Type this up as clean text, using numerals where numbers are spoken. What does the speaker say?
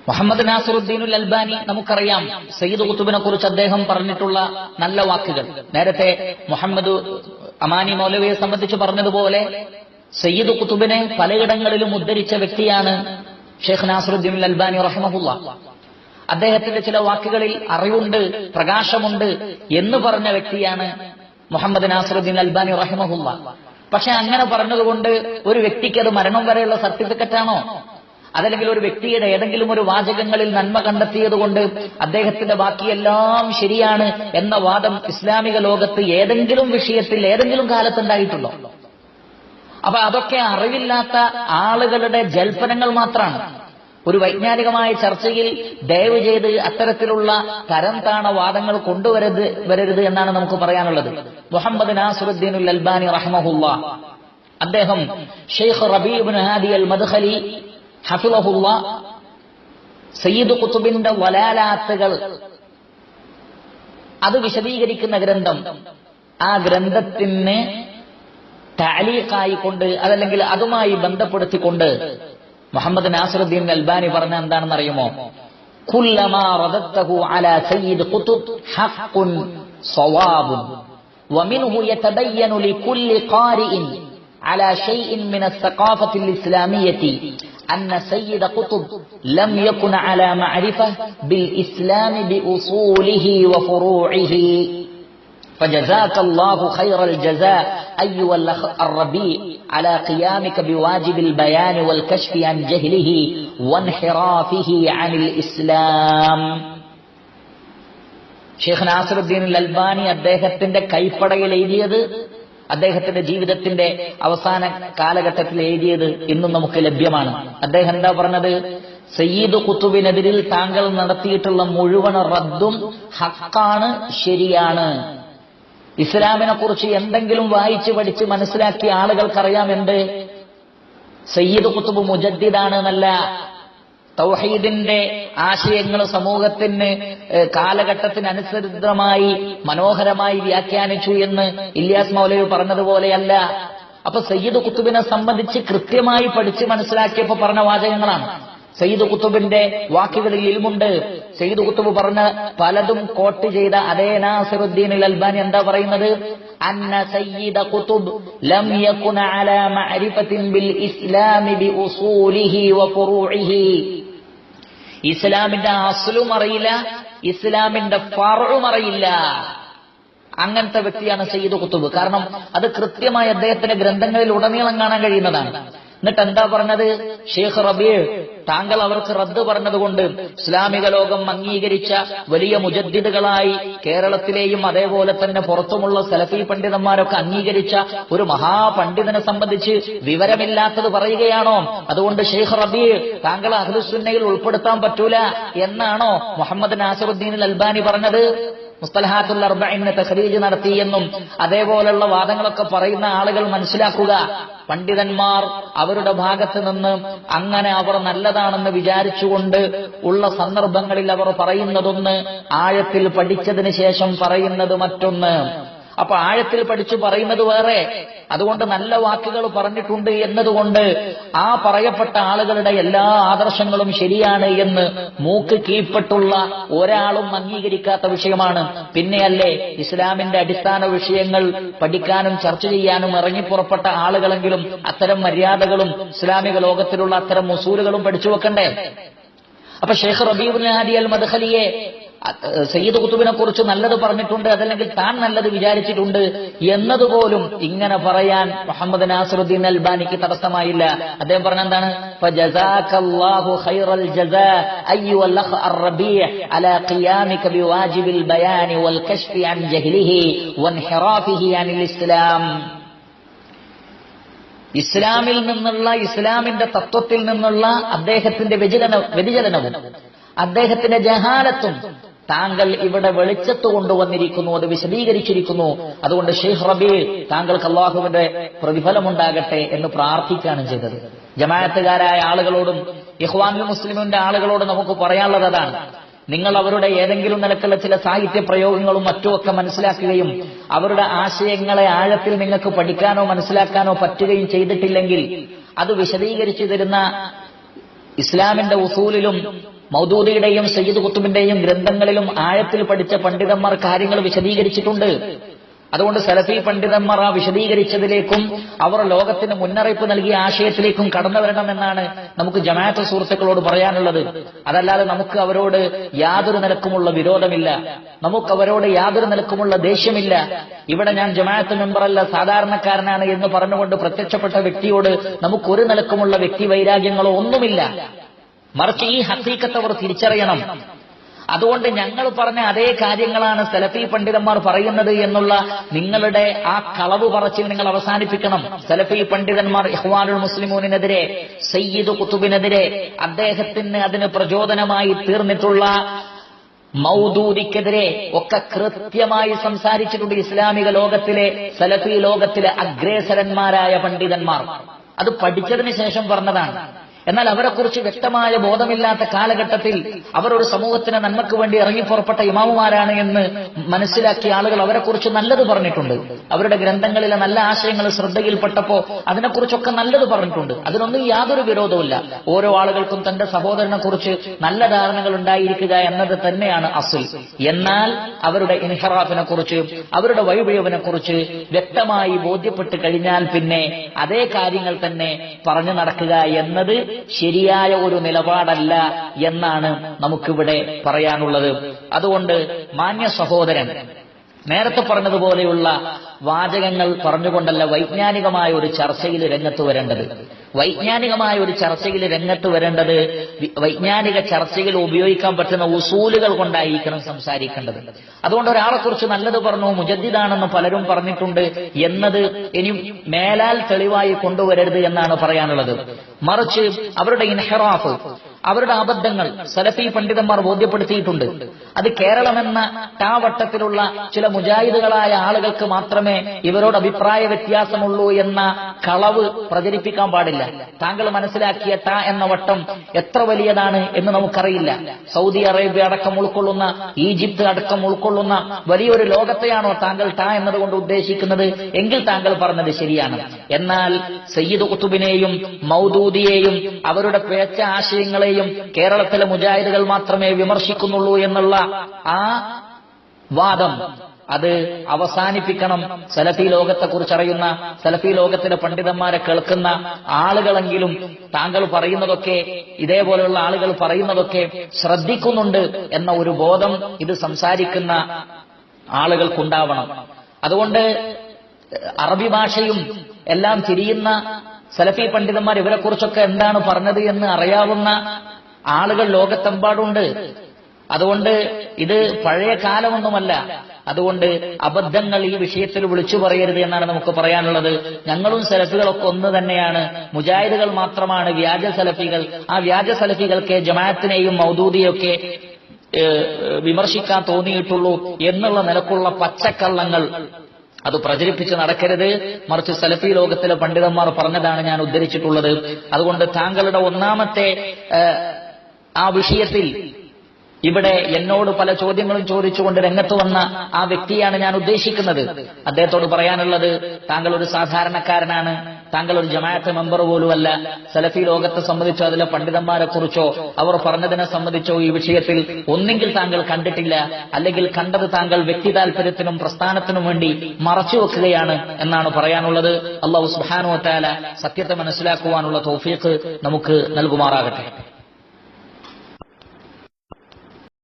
Muhammad നാസിറുദ്ദീനുൽ Albani നമുക്കറിയാം, സയ്യിദ് ഖുതുബിനെ കുറിച്ച് അദ്ദേഹം പറഞ്ഞിട്ടുള്ള നല്ല വാക്കുകൾ. നേരത്തെ മുഹമ്മദ് അമാനി മൗലവിയെ സംബന്ധിച്ച് പറഞ്ഞതുപോലെ സയ്യിദ് ഖുതുബിനെ പലയിടങ്ങളിലും ഉദ്ധരിച്ച വ്യക്തിയാണ് ഷെയ്ഖ് നാസിറുദ്ദീനുൽ അൽബാനി റഹിമഹുല്ലാ. അദ്ദേഹത്തിന്റെ ചില വാക്കുകളിൽ അറിവുണ്ട്, പ്രകാശമുണ്ട് എന്ന് പറഞ്ഞ വ്യക്തിയാണ് മുഹമ്മദ് നാസിറുദ്ദീൻ അൽബാനി റഹിമഹുല്ലാ. പക്ഷെ അങ്ങനെ പറഞ്ഞതുകൊണ്ട് ഒരു വ്യക്തിക്ക് അത് മരണം വരെയുള്ള സർട്ടിഫിക്കറ്റാണോ? അതല്ലെങ്കിൽ ഒരു വ്യക്തിയുടെ ഏതെങ്കിലും ഒരു വാചകങ്ങളിൽ നന്മ കണ്ടെത്തിയതുകൊണ്ട് അദ്ദേഹത്തിന്റെ ബാക്കിയെല്ലാം ശരിയാണ് എന്ന വാദം ഇസ്ലാമിക ലോകത്ത് ഏതെങ്കിലും വിഷയത്തിൽ ഏതെങ്കിലും കാലത്തുണ്ടായിട്ടുണ്ടോ? അപ്പൊ അതൊക്കെ അറിവില്ലാത്ത ആളുകളുടെ ജൽപ്പനങ്ങൾ മാത്രമാണ്. ഒരു വൈജ്ഞാനികമായ ചർച്ചയിൽ ദയവ് ചെയ്ത് അത്തരത്തിലുള്ള തരം താണ വാദങ്ങൾ കൊണ്ടുവരരുത് എന്നാണ് നമുക്ക് പറയാനുള്ളത്. മുഹമ്മദ് നാസിറുദ്ദീനുൽ അൽബാനി റഹിമഹുല്ലാ അദ്ദേഹം ഷെയ്ഖ് റബീ ഇബ്നു ഹാദി അൽ മദ്ഖലി ഹഫിളഹുല്ലാ സയ്യിദ് ഖുതുബിന്റെ വലാലാത്തുകൾ അത് വിശദീകരിക്കുന്ന ഗ്രന്ഥം, ആ ഗ്രന്ഥത്തിന് തഅലീഖായിക്കൊണ്ട് അതല്ലെങ്കിൽ അതുമായി ബന്ധപ്പെടുത്തിക്കൊണ്ട് മുഹമ്മദ് നാസിറുദ്ദീൻ അൽബാനി പറഞ്ഞ എന്താണെന്ന് അറിയുമോ? കുല്ലമാ റദത്തഹു അലാ സയ്യിദ് ഖുതുബ് ഹഖ്ഖുൻ സവാബുൻ വമിൻഹു യതബയ്യനു ലികുല്ലി ഖാരിഇൻ അലാ ഷൈഇൻ മിന الثقافة الإسلامية أن سيد قطب لم يكن على معرفة بالإسلام بأصوله وفروعه فجزاك الله خير الجزاء أيها الأخ الربيع على قيامك بواجب البيان والكشف عن جهله وانحرافه عن الإسلام. ഷെയ്ഖ് നാസിറുദ്ദീൻ അൽബാനി അദ്ദേഹത്തിന്റെ കൈപ്പടയിൽ എഴുതിയത്, അദ്ദേഹത്തിന്റെ ജീവിതത്തിന്റെ അവസാന കാലഘട്ടത്തിൽ എഴുതിയത് ഇന്നും നമുക്ക് ലഭ്യമാണ്. അദ്ദേഹം എന്താ പറഞ്ഞത്? സയ്യിദ് ഖുതുബിനെതിരിൽ താങ്കൾ നടത്തിയിട്ടുള്ള മുഴുവൻ റദ്ദും ഹക്കാണ്, ശരിയാണ്. ഇസ്ലാമിനെ കുറിച്ച് എന്തെങ്കിലും വായിച്ച് പഠിച്ച് മനസ്സിലാക്കിയ ആളുകൾക്കറിയാം എന്ത് സയ്യിദ് ഖുതുബ് മുജദ്ദിദാണ് എന്നല്ല, തൗഹീദിന്റെ ആശയങ്ങൾ സമൂഹത്തിന് കാലഘട്ടത്തിനനുസൃതമായി മനോഹരമായി വ്യാഖ്യാനിച്ചു എന്ന് ഇല്യാസ് മൗലവി പറഞ്ഞതുപോലെയല്ല. അപ്പൊ സയ്യിദ് ഖുതുബിനെ സംബന്ധിച്ച് കൃത്യമായി പഠിച്ച് മനസ്സിലാക്കിയപ്പോ പറഞ്ഞ വാചകങ്ങളാണ്. സയ്യിദ് ഖുതുബിന്റെ വാക്കുകളിൽ ഇൽമുണ്ട്. സയ്യിദ് ഖുതുബ് പറഞ്ഞ പലതും കോട്ട് ചെയ്ത അതേ നാസിറുദ്ദീൻ അൽബാനി എന്താ പറയുന്നത്? അന്ന സയ്യിദ് ഖുതുബ് ലം യകുന അലാ മഅരിഫത്തിൻ ബിൽ ഇസ്ലാമി ബി ഉസൂലിഹി വ ഫുറൂഇഹി. ഇസ്ലാമിന്റെ അസ്ലും അറിയില്ല, ഇസ്ലാമിന്റെ ഫർഉം അറിയില്ല. അങ്ങനത്തെ വ്യക്തിയാണ് സയ്യിദ് ഖുതുബ്. കാരണം അത് കൃത്യമായി അദ്ദേഹത്തിന്റെ ഗ്രന്ഥങ്ങളിൽ ഉടനീളം കാണാൻ കഴിയുന്നതാണ്. എന്നിട്ട് എന്താ പറഞ്ഞത്? ഷെയ്ഖ് റബീ താങ്കൾ അവർക്ക് റദ്ദ് പറഞ്ഞതുകൊണ്ട് ഇസ്ലാമിക ലോകം അംഗീകരിച്ച വലിയ മുജദ്ദിദുകളായി കേരളത്തിലെയും അതേപോലെ തന്നെ പുറത്തുമുള്ള സലഫി പണ്ഡിതന്മാരൊക്കെ അംഗീകരിച്ച ഒരു മഹാപണ്ഡിതനെ സംബന്ധിച്ച് വിവരമില്ലാത്തത് പറയുകയാണോ? അതുകൊണ്ട് ഷെയ്ഖ് റബീ താങ്കൾ അഹ്ലുസുന്നയിൽ ഉൾപ്പെടുത്താൻ പറ്റൂല എന്നാണോ മുഹമ്മദ് നാസിറുദ്ദീൻ അൽബാനി പറഞ്ഞത്? മുസ്തലഹാത്തുൽ അർബഈന് തഖ്രീജ് നടത്തിയെന്നും അതേപോലുള്ള വാദങ്ങളൊക്കെ പറയുന്ന ആളുകൾ മനസ്സിലാക്കുക, പണ്ഡിതന്മാർ അവരുടെ ഭാഗത്ത് നിന്ന് അങ്ങനെ അവർ നല്ലതാണെന്ന് വിചാരിച്ചുകൊണ്ട് ഉള്ള സന്ദർഭങ്ങളിൽ അവർ പറയുന്നതൊന്ന്, ആഴത്തിൽ പഠിച്ചതിന് ശേഷം പറയുന്നത് മറ്റൊന്ന്. അപ്പൊ ആഴത്തിൽ പഠിച്ചു പറയുന്നത് വേറെ. അതുകൊണ്ട് നല്ല വാക്കുകൾ പറഞ്ഞിട്ടുണ്ട് എന്നതുകൊണ്ട് ആ പറയപ്പെട്ട ആളുകളുടെ എല്ലാ ആദർശങ്ങളും ശരിയാണ് എന്ന് മൂക്ക് കീഴ്പ്പെട്ടുള്ള ഒരാളും അംഗീകരിക്കാത്ത വിഷയമാണ്. പിന്നെയല്ലേ ഇസ്ലാമിന്റെ അടിസ്ഥാന വിഷയങ്ങൾ പഠിക്കാനും ചർച്ച ചെയ്യാനും ഇറങ്ങിപ്പുറപ്പെട്ട ആളുകളെങ്കിലും അത്തരം മര്യാദകളും ഇസ്ലാമിക ലോകത്തിലുള്ള അത്തരം ഉസൂലുകളും പഠിച്ചു വെക്കണ്ടേ? അപ്പൊ ഷെയ്ഖ് റബീ ഇബ്നു ഹാദി അൽ മദ്ഖലിയെ സയ്യിദ് ഖുതുബിനെ കുറിച്ച് നല്ലത് പറഞ്ഞിട്ടുണ്ട്, അതല്ലെങ്കിൽ താൻ നല്ലത് വിചാരിച്ചിട്ടുണ്ട് എന്നതുപോലും ഇങ്ങനെ പറയാൻ മുഹമ്മദ് നാസിറുദ്ദീൻ അൽബാനിക്ക് തടസ്സമായില്ല. അദ്ദേഹം പറഞ്ഞ എന്താണ്? ഫജസാകല്ലാഹു ഖൈറൽ ജസാ അയ്യുൽ അഖ് അർറബീഅ് അലാ ഖിയാമിക ബിവാജിബിൽ ബയാനി വൽ കശ്ഫി അൻ ജഹ്ലിഹി വൻഹിറാഫിഹി അനിൽ ഇസ്ലാം. ഇസ്ലാമിൽ നിന്നുള്ള, ഇസ്ലാമിന്റെ തത്വത്തിൽ നിന്നുള്ള അദ്ദേഹത്തിന്റെ വ്യതിചലനവും അദ്ദേഹത്തിന്റെ ജഹാലത്തും താങ്കൾ ഇവിടെ വെളിച്ചത്ത് കൊണ്ടുവന്നിരിക്കുന്നു, അത് വിശദീകരിച്ചിരിക്കുന്നു. അതുകൊണ്ട് ഷെയ്ഖ് റബീ താങ്കൾക്ക് അല്ലാഹുവിന്റെ പ്രതിഫലമുണ്ടാകട്ടെ എന്ന് പ്രാർത്ഥിക്കുകയാണ് ചെയ്തത്. ജമാഅത്തുകാരായ ആളുകളോടും ഇഖ്വാനുൽ മുസ്ലിമീന്റെ ആളുകളോടും നമുക്ക് പറയാനുള്ളത് അതാണ്. നിങ്ങൾ അവരുടെ ഏതെങ്കിലും നിലക്കുള്ള ചില സാഹിത്യ പ്രയോഗങ്ങളും മറ്റുമൊക്കെ മനസ്സിലാക്കുകയും അവരുടെ ആശയങ്ങളെ ആഴത്തിൽ നിങ്ങൾക്ക് പഠിക്കാനോ മനസ്സിലാക്കാനോ പറ്റുകയും ചെയ്തിട്ടില്ലെങ്കിൽ അത് വിശദീകരിച്ചു തരുന്ന ഇസ്ലാമിന്റെ ഉസൂലിലും മൗദൂദിയുടെയും സയ്യിദ് ഖുത്ബിന്റെയും ഗ്രന്ഥങ്ങളിലും ആഴത്തിൽ പഠിച്ച പണ്ഡിതന്മാർ കാര്യങ്ങൾ വിശദീകരിച്ചിട്ടുണ്ട്. അതുകൊണ്ട് സലഫി പണ്ഡിതന്മാർ ആ വിശദീകരിച്ചതിലേക്കും അവർ ലോകത്തിന് മുന്നറിയിപ്പ് നൽകിയ ആശയത്തിലേക്കും കടന്നു വരണമെന്നാണ് നമുക്ക് ജമാഅത്ത് സുഹൃത്തുക്കളോട് പറയാനുള്ളത്. അതല്ലാതെ നമുക്ക് അവരോട് യാതൊരു നിലക്കുമുള്ള വിരോധമില്ല, നമുക്ക് അവരോട് യാതൊരു നിലക്കുമുള്ള ദേഷ്യമില്ല. ഇവിടെ ഞാൻ ജമാഅത്ത് മെമ്പറല്ല, സാധാരണക്കാരനാണ് എന്ന് പറഞ്ഞുകൊണ്ട് പ്രത്യക്ഷപ്പെട്ട വ്യക്തിയോട് നമുക്കൊരു നിലക്കുമുള്ള വ്യക്തി വൈരാഗ്യങ്ങളോ ഒന്നുമില്ല. മറിച്ച് ഈ ഹഖീഖത്ത് അവർ തിരിച്ചറിയണം. അതുകൊണ്ട് ഞങ്ങൾ പറഞ്ഞ അതേ കാര്യങ്ങളാണ് സലഫി പണ്ഡിതന്മാർ പറയുന്നത് എന്നുള്ള നിങ്ങളുടെ ആ കളവ് പറച്ചിൽ നിങ്ങൾ അവസാനിപ്പിക്കണം. സലഫി പണ്ഡിതന്മാർ ഇഖ്വാനുൽ മുസ്ലിമൂനെതിരെ, സയ്യിദ് ഖുത്ബിനെതിരെ, അദ്ദേഹത്തിന് അതിന് പ്രചോദനമായി തീർന്നിട്ടുള്ള മൗദൂദിക്കെതിരെ ഒക്കെ കൃത്യമായി സംസാരിച്ചിട്ടുണ്ട് ഇസ്ലാമിക ലോകത്തിലെ, സലഫി ലോകത്തിലെ അഗ്രേസരന്മാരായ പണ്ഡിതന്മാർ. അത് പഠിച്ചതിന് ശേഷം പറഞ്ഞതാണ്. എന്നാൽ അവരെക്കുറിച്ച് വ്യക്തമായ ബോധമില്ലാത്ത കാലഘട്ടത്തിൽ അവർ ഒരു സമൂഹത്തിന് നന്മയ്ക്ക് വേണ്ടി ഇറങ്ങിപ്പുറപ്പെട്ട ഇമാമുമാരാണ് എന്ന് മനസ്സിലാക്കിയ ആളുകൾ അവരെക്കുറിച്ച് നല്ലത് പറഞ്ഞിട്ടുണ്ട്. അവരുടെ ഗ്രന്ഥങ്ങളിലെ നല്ല ആശയങ്ങൾ ശ്രദ്ധയിൽപ്പെട്ടപ്പോ അതിനെക്കുറിച്ചൊക്കെ നല്ലത് പറഞ്ഞിട്ടുണ്ട്. അതിനൊന്നും യാതൊരു വിരോധവുമില്ല. ഓരോ ആളുകൾക്കും തന്റെ സഹോദരനെ കുറിച്ച് നല്ല ധാരണകൾ ഉണ്ടായിരിക്കുക എന്നത് തന്നെയാണ് അസ്ൽ. എന്നാൽ അവരുടെ ഇൻഹിറാഫിനെ കുറിച്ച്, അവരുടെ വഴിപിഴവിനെ കുറിച്ച് വ്യക്തമായി ബോധ്യപ്പെട്ട് കഴിഞ്ഞാൽ പിന്നെ അതേ കാര്യങ്ങൾ തന്നെ പറഞ്ഞു നടക്കുക എന്നത് ശരിയായ ഒരു നിലപാടല്ല എന്നാണ് നമുക്കിവിടെ പറയാനുള്ളത്. അതുകൊണ്ട് മാന്യ സഹോദരൻ, നേരത്തെ പറഞ്ഞതുപോലെയുള്ള വാചകങ്ങൾ പറഞ്ഞുകൊണ്ടല്ല വൈജ്ഞാനികമായ ഒരു ചർച്ചയിൽ രംഗത്ത് വരേണ്ടത്. വൈജ്ഞാനികമായ ഒരു ചർച്ചയിൽ രംഗത്ത് വരേണ്ടത് വൈജ്ഞാനിക ചർച്ചയിൽ ഉപയോഗിക്കാൻ പറ്റുന്ന ഉസൂലുകൾ കൊണ്ടായിരിക്കണം സംസാരിക്കേണ്ടത്. അതുകൊണ്ട് ഒരാളെക്കുറിച്ച് നല്ലത് പറഞ്ഞു, മുജദ്ദിദാണെന്ന് പലരും പറഞ്ഞിട്ടുണ്ട് എന്നത് ഇനി മേലാൽ തെളിവായി കൊണ്ടുവരരുത് എന്നാണ് പറയാനുള്ളത്. മറിച്ച് അവരുടെ ഇൻഹിറാഫ്, അവരുടെ അബദ്ധങ്ങൾ സലഫി പണ്ഡിതന്മാർ ബോധ്യപ്പെടുത്തിയിട്ടുണ്ട്. അത് കേരളമെന്ന ടാവട്ടത്തിലുള്ള ചില മുജാഹിദുകളായ ആളുകൾക്ക് മാത്രമേ ഇവരോട് അഭിപ്രായ വ്യത്യാസമുള്ളൂ എന്ന കളവ് പ്രചരിപ്പിക്കാൻ പാടില്ല. താങ്കൾ മനസ്സിലാക്കിയ ടാ എന്ന വട്ടം എത്ര വലിയതാണ് എന്ന് നമുക്കറിയില്ല. സൗദി അറേബ്യ അടക്കം ഉൾക്കൊള്ളുന്ന, ഈജിപ്ത് അടക്കം ഉൾക്കൊള്ളുന്ന വലിയൊരു ലോകത്തെയാണോ താങ്കൾ ടാ എന്നതുകൊണ്ട് ഉദ്ദേശിക്കുന്നത്? എങ്കിൽ താങ്കൾ പറഞ്ഞത് ശരിയാണ്. എന്നാൽ സയ്യിദ് ഖുത്ബിനെയും മൗദൂദിയെയും അവരുടെ പേച്ച ആശയങ്ങളെയും കേരളത്തിലെ മുജാഹിദുകൾ മാത്രമേ വിമർശിക്കുന്നുള്ളൂ എന്നുള്ള ആ വാദം അത് അവസാനിപ്പിക്കണം. സലഫി ലോകത്തെക്കുറിച്ച് അറിയുന്ന, സലഫി ലോകത്തിലെ പണ്ഡിതന്മാരെ കേൾക്കുന്ന ആളുകളെങ്കിലും താങ്കൾ പറയുന്നതൊക്കെ, ഇതേപോലെയുള്ള ആളുകൾ പറയുന്നതൊക്കെ ശ്രദ്ധിക്കുന്നുണ്ട് എന്ന ഒരു ബോധം ഇത് സംസാരിക്കുന്ന ആളുകൾക്കുണ്ടാവണം. അതുകൊണ്ട് അറബി ഭാഷയും എല്ലാം തിരിയുന്ന സലഫി പണ്ഡിതന്മാർ ഇവരെക്കുറിച്ചൊക്കെ എന്താണ് പറഞ്ഞത് എന്ന് അറിയാവുന്ന ആളുകൾ ലോകത്തെമ്പാടുണ്ട്. അതുകൊണ്ട് ഇത് പഴയ കാലമൊന്നുമല്ല. അതുകൊണ്ട് അബദ്ധങ്ങൾ ഈ വിഷയത്തിൽ വിളിച്ചു പറയരുത് എന്നാണ് നമുക്ക് പറയാനുള്ളത്. ഞങ്ങളും സലഫികളൊക്കെ ഒന്ന് തന്നെയാണ്. മുജാഹിദുകൾ മാത്രമാണ് വ്യാജ സലഫികൾ. ആ വ്യാജ സലഫികൾക്ക് ജമാഅത്തിനെയും മൗദൂദിയൊക്കെ വിമർശിക്കാൻ തോന്നിയിട്ടുള്ളൂ എന്നുള്ള നിലക്കുള്ള പച്ചക്കള്ളങ്ങൾ അത് പ്രചരിപ്പിച്ച് നടക്കരുത്. മറിച്ച് സലഫി ലോകത്തിലെ പണ്ഡിതന്മാർ പറഞ്ഞതാണ് ഞാൻ ഉദ്ധരിച്ചിട്ടുള്ളത്. അതുകൊണ്ട് താങ്കളുടെ ഒന്നാമത്തെ ആ വിഷയത്തിൽ ഇവിടെ എന്നോട് പല ചോദ്യങ്ങളും ചോദിച്ചുകൊണ്ട് രംഗത്ത് വന്ന ആ വ്യക്തിയാണ് ഞാൻ ഉദ്ദേശിക്കുന്നത്. അദ്ദേഹത്തോട് പറയാനുള്ളത്, താങ്കൾ ഒരു സാധാരണക്കാരനാണ്, താങ്കൾ ഒരു ജമാഅത്ത് മെമ്പർ പോലുമല്ല. സലഫി ലോകത്തെ സംബന്ധിച്ചോ അതിലെ പണ്ഡിതന്മാരെ കുറിച്ചോ അവർ പറഞ്ഞതിനെ സംബന്ധിച്ചോ ഈ വിഷയത്തിൽ ഒന്നെങ്കിൽ താങ്കൾ കണ്ടിട്ടില്ല, അല്ലെങ്കിൽ കണ്ടത് താങ്കൾ വ്യക്തി താൽപര്യത്തിനും പ്രസ്ഥാനത്തിനും വേണ്ടി മറച്ചുവെക്കുകയാണ് എന്നാണ് പറയാനുള്ളത്. അല്ലാഹു സുബ്ഹാനഹു വ തആല സത്യത്തെ മനസ്സിലാക്കുവാനുള്ള തൗഫീഖ് നമുക്ക് നൽകുമാറാകട്ടെ.